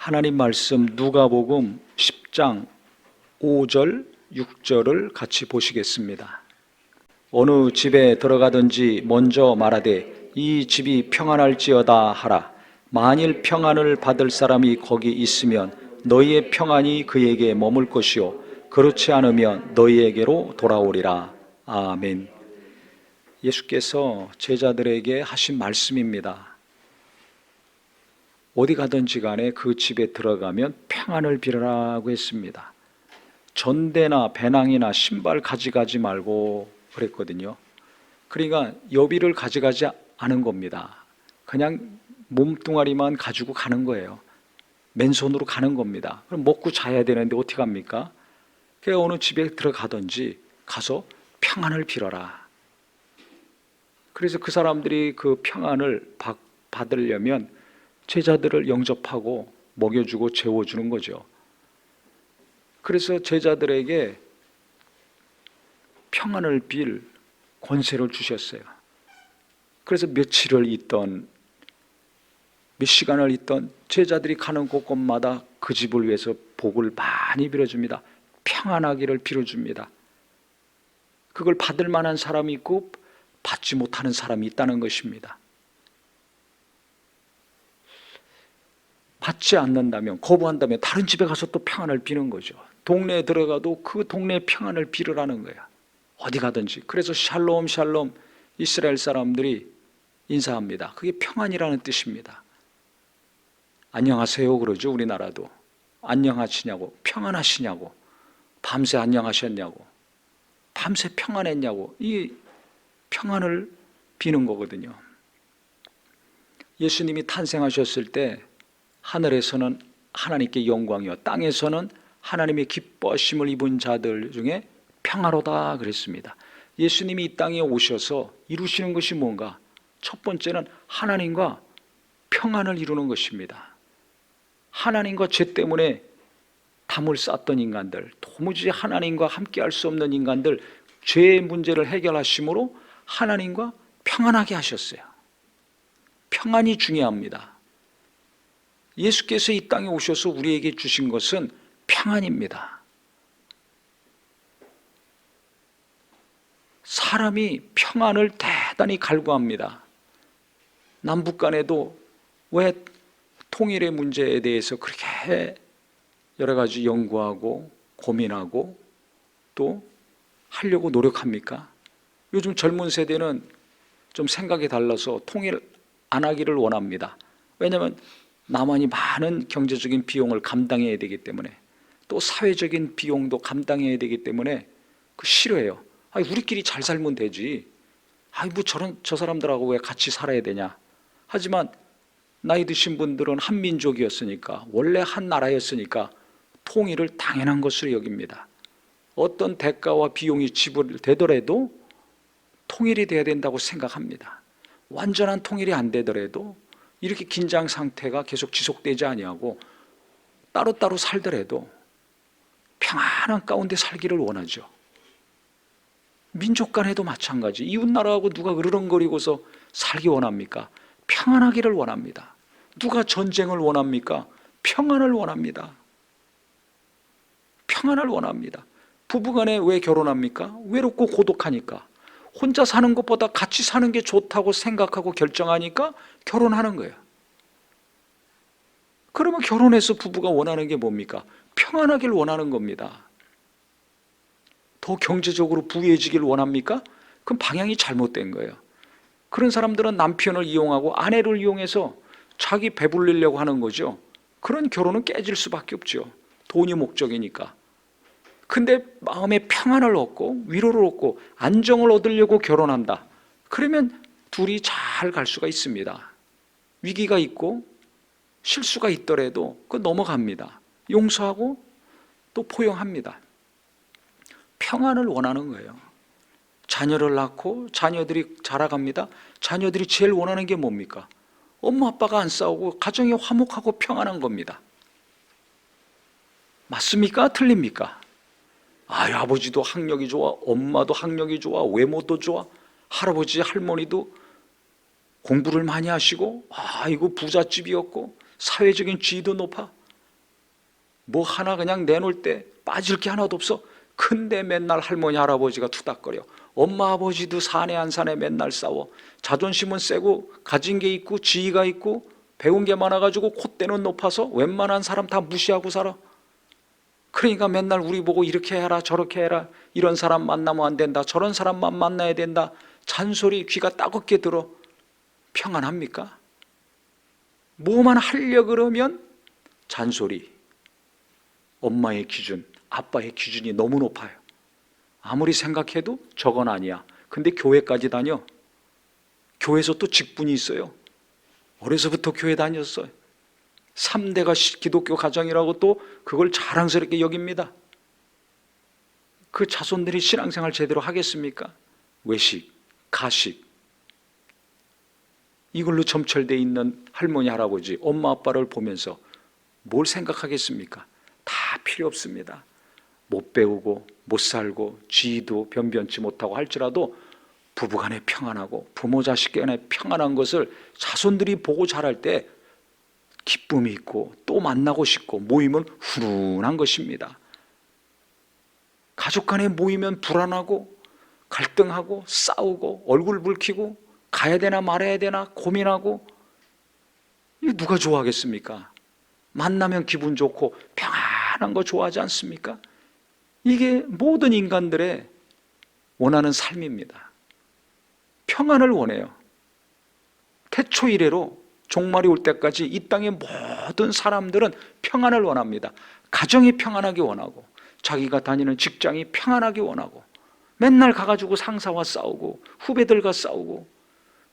하나님 말씀 누가복음 10장 5절, 6절을 같이 보시겠습니다. 어느 집에 들어가든지 먼저 말하되 이 집이 평안할지어다 하라. 만일 평안을 받을 사람이 거기 있으면 너희의 평안이 그에게 머물 것이요 그렇지 않으면 너희에게로 돌아오리라. 아멘. 예수께서 제자들에게 하신 말씀입니다. 어디 가든지 간에 그 집에 들어가면 평안을 빌으라고 했습니다. 전대나 배낭이나 신발 가져가지 말고 그랬거든요. 그러니까 여비를 가져가지 않은 겁니다. 그냥 몸뚱아리만 가지고 가는 거예요. 맨손으로 가는 겁니다. 그럼 먹고 자야 되는데 어떻게 합니까? 그러니까 어느 집에 들어가든지 가서 평안을 빌어라. 그래서 그 사람들이 그 평안을 받으려면 제자들을 영접하고 먹여주고 재워주는 거죠. 그래서 제자들에게 평안을 빌 권세를 주셨어요. 그래서 며칠을 있던 몇 시간을 있던 제자들이 가는 곳곳마다 그 집을 위해서 복을 많이 빌어줍니다. 평안하기를 빌어줍니다. 그걸 받을 만한 사람이 있고 받지 못하는 사람이 있다는 것입니다. 받지 않는다면, 거부한다면 다른 집에 가서 또 평안을 비는 거죠. 동네에 들어가도 그 동네의 평안을 빌으라는 거야. 어디 가든지. 그래서 샬롬 샬롬 이스라엘 사람들이 인사합니다. 그게 평안이라는 뜻입니다. 안녕하세요 그러죠. 우리나라도 안녕하시냐고, 평안하시냐고, 밤새 안녕하셨냐고, 밤새 평안했냐고, 이 평안을 비는 거거든요. 예수님이 탄생하셨을 때 하늘에서는 하나님께 영광이요 땅에서는 하나님의 기뻐하심을 입은 자들 중에 평화로다 그랬습니다. 예수님이 이 땅에 오셔서 이루시는 것이 뭔가? 첫 번째는 하나님과 평안을 이루는 것입니다. 하나님과 죄 때문에 담을 쌓던 인간들, 도무지 하나님과 함께할 수 없는 인간들, 죄의 문제를 해결하심으로 하나님과 평안하게 하셨어요. 평안이 중요합니다. 예수께서 이 땅에 오셔서 우리에게 주신 것은 평안입니다. 사람이 평안을 대단히 갈구합니다. 남북 간에도 왜 통일의 문제에 대해서 그렇게 여러 가지 연구하고 고민하고 또 하려고 노력합니까? 요즘 젊은 세대는 좀 생각이 달라서 통일 안 하기를 원합니다. 왜냐하면 남한이 많은 경제적인 비용을 감당해야 되기 때문에, 또 사회적인 비용도 감당해야 되기 때문에 그 싫어해요. 아니, 우리끼리 잘 살면 되지. 아니, 뭐 저 사람들하고 왜 같이 살아야 되냐. 하지만 나이 드신 분들은 한민족이었으니까, 원래 한 나라였으니까 통일을 당연한 것으로 여깁니다. 어떤 대가와 비용이 지불되더라도 통일이 돼야 된다고 생각합니다. 완전한 통일이 안 되더라도 이렇게 긴장 상태가 계속 지속되지 아니하고 따로따로 살더라도 평안한 가운데 살기를 원하죠. 민족 간에도 마찬가지. 이웃나라하고 누가 으르렁거리고서 살기 원합니까? 평안하기를 원합니다. 누가 전쟁을 원합니까? 평안을 원합니다. 평안을 원합니다. 부부간에 왜 결혼합니까? 외롭고 고독하니까. 혼자 사는 것보다 같이 사는 게 좋다고 생각하고 결정하니까 결혼하는 거예요. 그러면 결혼해서 부부가 원하는 게 뭡니까? 평안하길 원하는 겁니다. 더 경제적으로 부유해지길 원합니까? 그럼 방향이 잘못된 거예요. 그런 사람들은 남편을 이용하고 아내를 이용해서 자기 배불리려고 하는 거죠. 그런 결혼은 깨질 수밖에 없죠. 돈이 목적이니까. 근데 마음에 평안을 얻고 위로를 얻고 안정을 얻으려고 결혼한다. 그러면 둘이 잘 갈 수가 있습니다. 위기가 있고 실수가 있더라도 그거 넘어갑니다. 용서하고 또 포용합니다. 평안을 원하는 거예요. 자녀를 낳고 자녀들이 자라갑니다. 자녀들이 제일 원하는 게 뭡니까? 엄마 아빠가 안 싸우고 가정이 화목하고 평안한 겁니다. 맞습니까? 틀립니까? 아버지도 학력이 좋아, 엄마도 학력이 좋아, 외모도 좋아, 할아버지 할머니도 공부를 많이 하시고, 이거 부잣집이었고 사회적인 지위도 높아. 뭐 하나 그냥 내놓을 때 빠질 게 하나도 없어. 근데 맨날 할머니 할아버지가 투닥거려. 엄마 아버지도 사내 안 사내 맨날 싸워. 자존심은 세고 가진 게 있고 지위가 있고 배운 게 많아가지고 콧대는 높아서 웬만한 사람 다 무시하고 살아. 그러니까 맨날 우리 보고 이렇게 해라 저렇게 해라, 이런 사람 만나면 안 된다, 저런 사람만 만나야 된다, 잔소리 귀가 따갑게 들어. 평안합니까? 뭐만 하려 그러면 잔소리. 엄마의 기준, 아빠의 기준이 너무 높아요. 아무리 생각해도 저건 아니야. 근데 교회까지 다녀. 교회에서 또 직분이 있어요. 어려서부터 교회 다녔어요. 3대가 기독교 가정이라고 또 그걸 자랑스럽게 여깁니다. 그 자손들이 신앙생활 제대로 하겠습니까? 외식, 가식, 이걸로 점철되어 있는 할머니, 할아버지, 엄마, 아빠를 보면서 뭘 생각하겠습니까? 다 필요 없습니다. 못 배우고 못 살고 지위도 변변치 못하고 할지라도 부부간에 평안하고 부모 자식 간에 평안한 것을 자손들이 보고 자랄 때 기쁨이 있고 또 만나고 싶고 모이면 훈훈한 것입니다. 가족 간에 모이면 불안하고 갈등하고 싸우고 얼굴 붉히고 가야 되나 말아야 되나 고민하고, 이거 누가 좋아하겠습니까? 만나면 기분 좋고 평안한 거 좋아하지 않습니까? 이게 모든 인간들의 원하는 삶입니다. 평안을 원해요. 태초 이래로 종말이 올 때까지 이 땅의 모든 사람들은 평안을 원합니다. 가정이 평안하게 원하고 자기가 다니는 직장이 평안하게 원하고 맨날 가가지고 상사와 싸우고 후배들과 싸우고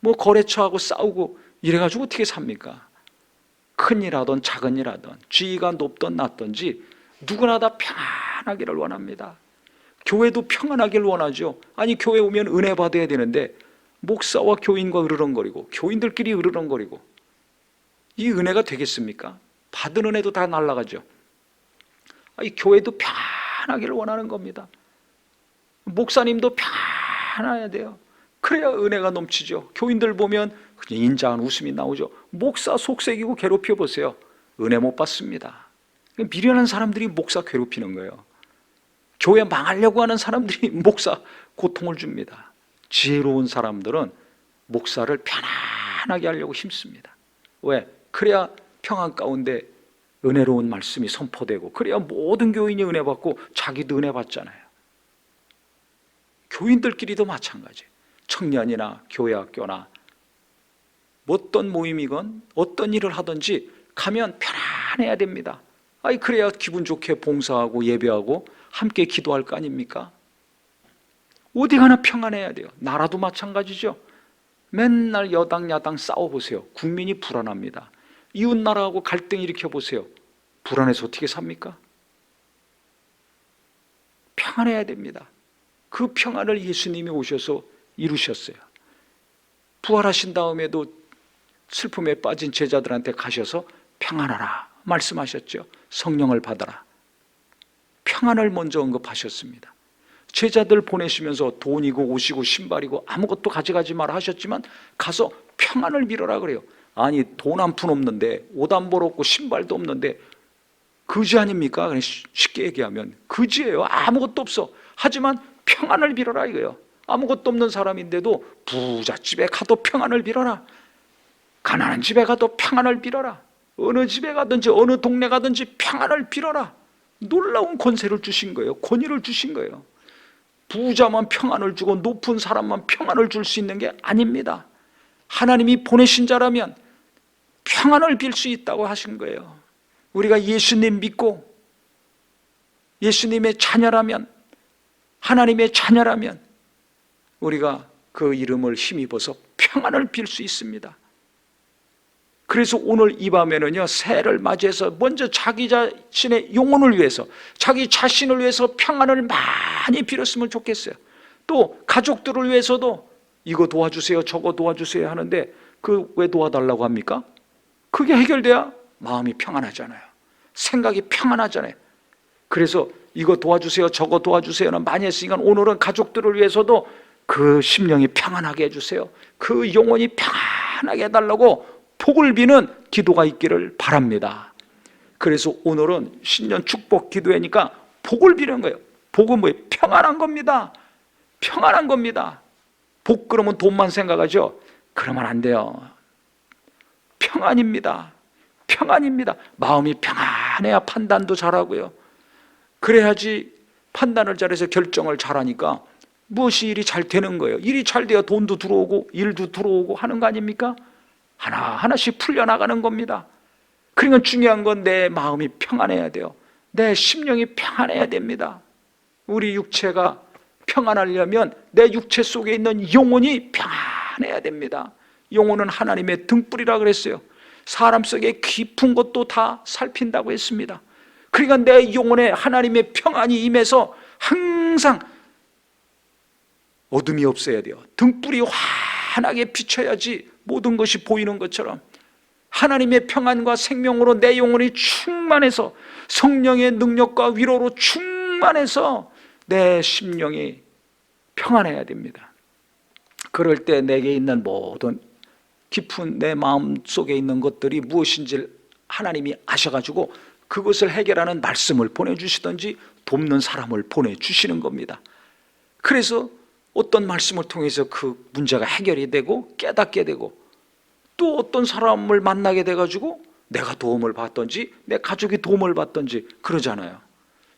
뭐 거래처하고 싸우고 이래가지고 어떻게 삽니까? 큰 일하든 작은 일하든 지위가 높든 낮든지 누구나 다 평안하기를 원합니다. 교회도 평안하기를 원하죠. 아니 교회 오면 은혜 받아야 되는데 목사와 교인과 으르렁거리고 교인들끼리 으르렁거리고 이 은혜가 되겠습니까? 받은 은혜도 다 날아가죠. 이 교회도 평안하기를 원하는 겁니다. 목사님도 평안해야 돼요. 그래야 은혜가 넘치죠. 교인들 보면 그냥 인자한 웃음이 나오죠. 목사 속색이고 괴롭혀 보세요. 은혜 못 받습니다. 미련한 사람들이 목사 괴롭히는 거예요. 교회 망하려고 하는 사람들이 목사 고통을 줍니다. 지혜로운 사람들은 목사를 편안하게 하려고 힘씁니다. 왜? 그래야 평안 가운데 은혜로운 말씀이 선포되고 그래야 모든 교인이 은혜 받고 자기도 은혜 받잖아요. 교인들끼리도 마찬가지예요. 청년이나 교회 학교나 어떤 모임이건 어떤 일을 하든지 가면 편안해야 됩니다. 그래야 기분 좋게 봉사하고 예배하고 함께 기도할 거 아닙니까? 어디 가나 평안해야 돼요. 나라도 마찬가지죠. 맨날 여당 야당 싸워보세요. 국민이 불안합니다. 이웃 나라하고 갈등 일으켜보세요. 불안해서 어떻게 삽니까? 평안해야 됩니다. 그 평안을 예수님이 오셔서 이루셨어요. 부활하신 다음에도 슬픔에 빠진 제자들한테 가셔서 평안하라 말씀하셨죠. 성령을 받아라. 평안을 먼저 언급하셨습니다. 제자들 보내시면서 돈이고 옷이고 신발이고 아무것도 가져가지 마라 하셨지만 가서 평안을 빌어라 그래요. 아니 돈 한 푼 없는데 옷 한 벌 없고 신발도 없는데 거지 아닙니까? 쉽게 얘기하면 거지예요. 아무것도 없어. 하지만 평안을 빌어라 이거예요. 아무것도 없는 사람인데도 부잣집에 가도 평안을 빌어라. 가난한 집에 가도 평안을 빌어라. 어느 집에 가든지 어느 동네 가든지 평안을 빌어라. 놀라운 권세를 주신 거예요. 권위를 주신 거예요. 부자만 평안을 주고 높은 사람만 평안을 줄 수 있는 게 아닙니다. 하나님이 보내신 자라면 평안을 빌 수 있다고 하신 거예요. 우리가 예수님 믿고 예수님의 자녀라면, 하나님의 자녀라면 우리가 그 이름을 힘입어서 평안을 빌 수 있습니다. 그래서 오늘 이 밤에는요, 새해를 맞이해서 먼저 자기 자신의 영혼을 위해서, 자기 자신을 위해서 평안을 많이 빌었으면 좋겠어요. 또 가족들을 위해서도 이거 도와주세요, 저거 도와주세요 하는데 그 왜 도와달라고 합니까? 그게 해결돼야 마음이 평안하잖아요. 생각이 평안하잖아요. 그래서 이거 도와주세요, 저거 도와주세요는 많이 했으니까 오늘은 가족들을 위해서도 그 심령이 평안하게 해주세요. 그 영혼이 평안하게 해달라고 복을 비는 기도가 있기를 바랍니다. 그래서 오늘은 신년 축복 기도회니까 복을 비는 거예요. 복은 뭐예요? 평안한 겁니다. 평안한 겁니다. 복 그러면 돈만 생각하죠? 그러면 안 돼요. 평안입니다. 평안입니다. 마음이 평안해야 판단도 잘하고요. 그래야지 판단을 잘해서 결정을 잘하니까 무엇이 일이 잘 되는 거예요. 일이 잘 돼야 돈도 들어오고 일도 들어오고 하는 거 아닙니까? 하나하나씩 풀려나가는 겁니다. 그러니까 중요한 건 내 마음이 평안해야 돼요. 내 심령이 평안해야 됩니다. 우리 육체가 평안하려면 내 육체 속에 있는 영혼이 평안해야 됩니다. 영혼은 하나님의 등불이라 그랬어요. 사람 속에 깊은 것도 다 살핀다고 했습니다. 그러니까 내 영혼에 하나님의 평안이 임해서 항상 어둠이 없어야 돼요. 등불이 환하게 비춰야지 모든 것이 보이는 것처럼 하나님의 평안과 생명으로 내 영혼이 충만해서 성령의 능력과 위로로 충만해서 내 심령이 평안해야 됩니다. 그럴 때 내게 있는 모든 깊은 내 마음 속에 있는 것들이 무엇인지 하나님이 아셔가지고 그것을 해결하는 말씀을 보내주시든지 돕는 사람을 보내주시는 겁니다. 그래서 어떤 말씀을 통해서 그 문제가 해결이 되고 깨닫게 되고 또 어떤 사람을 만나게 돼가지고 내가 도움을 받든지 내 가족이 도움을 받든지 그러잖아요.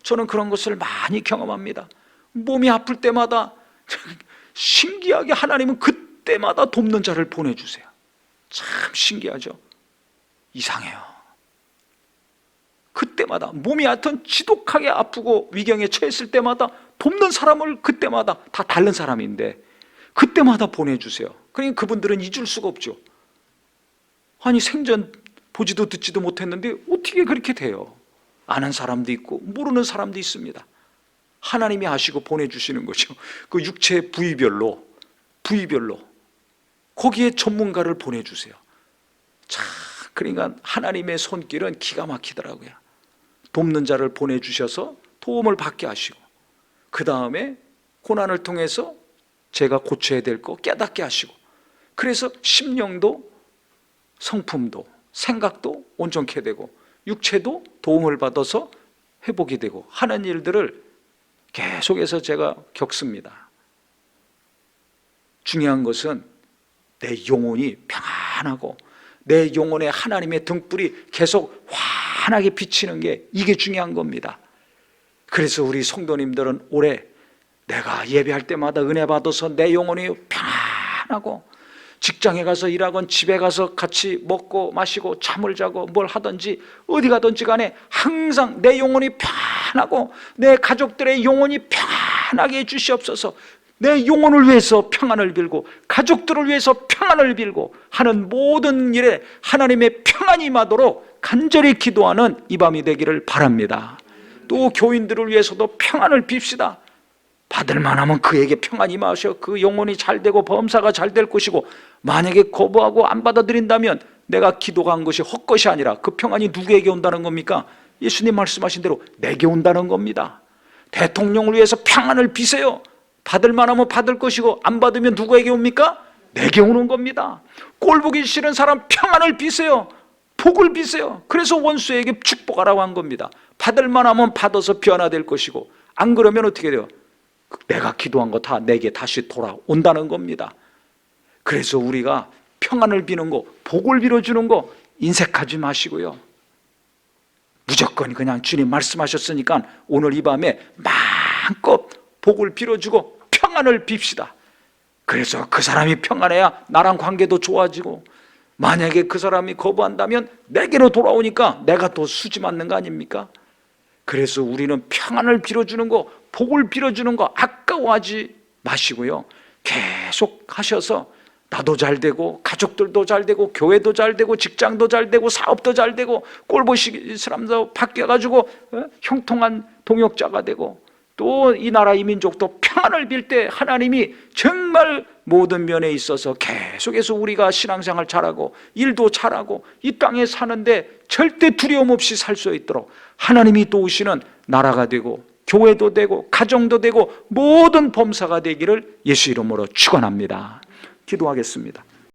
저는 그런 것을 많이 경험합니다. 몸이 아플 때마다 신기하게 하나님은 그때마다 돕는 자를 보내주세요. 참 신기하죠. 이상해요. 그때마다 몸이 하여튼 지독하게 아프고 위경에 처했을 때마다 돕는 사람을 그때마다 다 다른 사람인데 그때마다 보내주세요. 그러니까 그분들은 잊을 수가 없죠. 아니 생전 보지도 듣지도 못했는데 어떻게 그렇게 돼요? 아는 사람도 있고 모르는 사람도 있습니다. 하나님이 아시고 보내주시는 거죠. 그 육체 부위별로 거기에 전문가를 보내주세요. 자, 그러니까 하나님의 손길은 기가 막히더라고요. 돕는 자를 보내주셔서 도움을 받게 하시고 그 다음에 고난을 통해서 제가 고쳐야 될 거 깨닫게 하시고 그래서 심령도 성품도 생각도 온전케 되고 육체도 도움을 받아서 회복이 되고 하는 일들을 계속해서 제가 겪습니다. 중요한 것은 내 영혼이 평안하고 내 영혼에 하나님의 등불이 계속 환하게 비치는 게 이게 중요한 겁니다. 그래서 우리 성도님들은 올해 내가 예배할 때마다 은혜 받아서 내 영혼이 평안하고 직장에 가서 일하건 집에 가서 같이 먹고 마시고 잠을 자고 뭘 하든지 어디 가든지 간에 항상 내 영혼이 평안하고 내 가족들의 영혼이 평안하게 해주시옵소서. 내 영혼을 위해서 평안을 빌고 가족들을 위해서 평안을 빌고 하는 모든 일에 하나님의 평안이 임하도록 간절히 기도하는 이 밤이 되기를 바랍니다. 또 교인들을 위해서도 평안을 빕시다. 받을 만하면 그에게 평안이 임하셔 그 영혼이 잘 되고 범사가 잘 될 것이고 만약에 거부하고 안 받아들인다면 내가 기도한 것이 헛것이 아니라 그 평안이 누구에게 온다는 겁니까? 예수님 말씀하신 대로 내게 온다는 겁니다. 대통령을 위해서 평안을 비세요. 받을 만하면 받을 것이고 안 받으면 누구에게 옵니까? 내게 오는 겁니다. 꼴보기 싫은 사람 평안을 비세요. 복을 비세요. 그래서 원수에게 축복하라고 한 겁니다. 받을 만하면 받아서 변화될 것이고 안 그러면 어떻게 돼요? 내가 기도한 거 다 내게 다시 돌아온다는 겁니다. 그래서 우리가 평안을 비는 거, 복을 빌어주는 거 인색하지 마시고요. 무조건 그냥 주님 말씀하셨으니까 오늘 이 밤에 마음껏 복을 빌어주고 평안을 빕시다. 그래서 그 사람이 평안해야 나랑 관계도 좋아지고 만약에 그 사람이 거부한다면 내게로 돌아오니까 내가 더 수지 맞는 거 아닙니까? 그래서 우리는 평안을 빌어주는 거, 복을 빌어주는 거 아까워하지 마시고요. 계속 하셔서 나도 잘 되고 가족들도 잘 되고 교회도 잘 되고 직장도 잘 되고 사업도 잘 되고 꼴보기 사람도 바뀌어가지고 형통한 동역자가 되고 또 이 나라 이 민족도 평안을 빌 때 하나님이 정말 모든 면에 있어서 계속해서 우리가 신앙생활 잘하고 일도 잘하고 이 땅에 사는데 절대 두려움 없이 살 수 있도록 하나님이 도우시는 나라가 되고 교회도 되고 가정도 되고 모든 범사가 되기를 예수 이름으로 축원합니다. 기도하겠습니다.